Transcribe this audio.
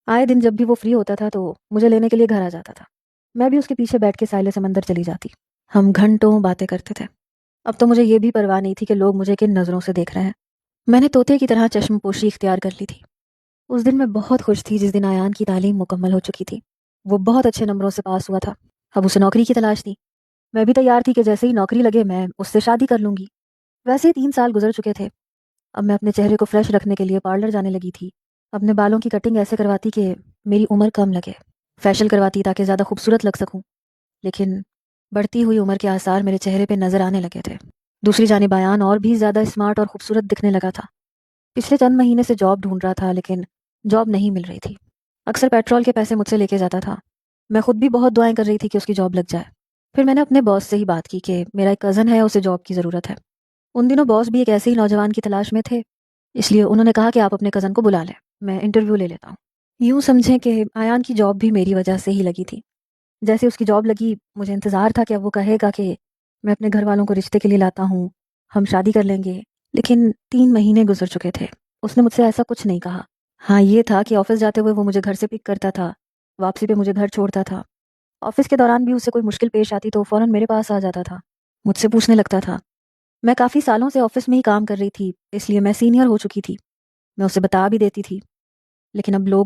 آئے دن جب بھی وہ فری ہوتا تھا تو مجھے لینے کے لیے گھر آ جاتا تھا۔ میں بھی اس کے پیچھے بیٹھ کے ساحل سمندر چلی جاتی۔ ہم گھنٹوں باتیں کرتے تھے۔ اب تو مجھے یہ بھی پرواہ نہیں تھی کہ لوگ مجھے کن نظروں سے دیکھ رہے ہیں۔ میں نے طوطے کی طرح چشم پوشی اختیار کر لی تھی۔ اس دن میں بہت خوش تھی جس دن ایان کی تعلیم مکمل ہو چکی تھی۔ وہ بہت اچھے نمبروں سے پاس ہوا تھا۔ اب اسے نوکری کی تلاش تھی۔ میں بھی تیار تھی کہ جیسے ہی نوکری لگے میں اس سے شادی کر لوں گی۔ ویسے ہی 3 سال گزر چکے تھے۔ اب میں اپنے چہرے کو فریش رکھنے کے لیے پارلر جانے لگی تھی۔ اپنے بالوں کی کٹنگ ایسے کرواتی کہ میری عمر کم لگے، فیشل کرواتی تاکہ زیادہ خوبصورت لگ سکوں، لیکن بڑھتی ہوئی عمر کے آثار میرے چہرے پہ نظر آنے لگے تھے۔ دوسری جانب ایان اور بھی زیادہ اسمارٹ اور خوبصورت دکھنے لگا تھا۔ پچھلے چند مہینے سے جاب ڈھونڈ رہا تھا لیکن جاب نہیں مل رہی تھی۔ اکثر پیٹرول کے پیسے مجھ سے لے کے جاتا تھا۔ میں خود بھی بہت دعائیں کر رہی تھی کہ اس کی جاب لگ جائے۔ پھر میں نے اپنے باس سے ہی بات کی کہ میرا ایک کزن ہے، اسے جاب کی ضرورت ہے۔ ان دنوں باس بھی ایک ایسے ہی نوجوان کی تلاش میں تھے، اس لیے انہوں نے کہا کہ آپ اپنے کزن کو بلا لیں، میں انٹرویو لے لیتا ہوں۔ یوں سمجھیں کہ ایان کی جاب بھی میری وجہ سے ہی لگی تھی۔ جیسے اس کی جاب لگی مجھے انتظار تھا کہ اب وہ کہے گا کہ میں اپنے گھر والوں کو رشتے کے لیے لاتا ہوں، ہم شادی کر لیں گے، لیکن 3 مہینے گزر چکے تھے۔ اس نے مجھ سے ایسا کچھ نہیں کہا۔ ہاں یہ تھا کہ آفس جاتے ہوئے وہ مجھے گھر سے پک کرتا تھا، واپسی پہ مجھے گھر چھوڑتا تھا۔ آفس کے دوران بھی اسے کوئی مشکل پیش آتی تو فوراً میرے پاس آ جاتا تھا، مجھ سے پوچھنے لگتا تھا۔ میں کافی سالوں سے آفس میں ہی کام کر رہی تھی، اس لیے میں سینئر ہو چکی تھی، میں اسے بتا بھی دیتی تھی، لیکن اب لوگ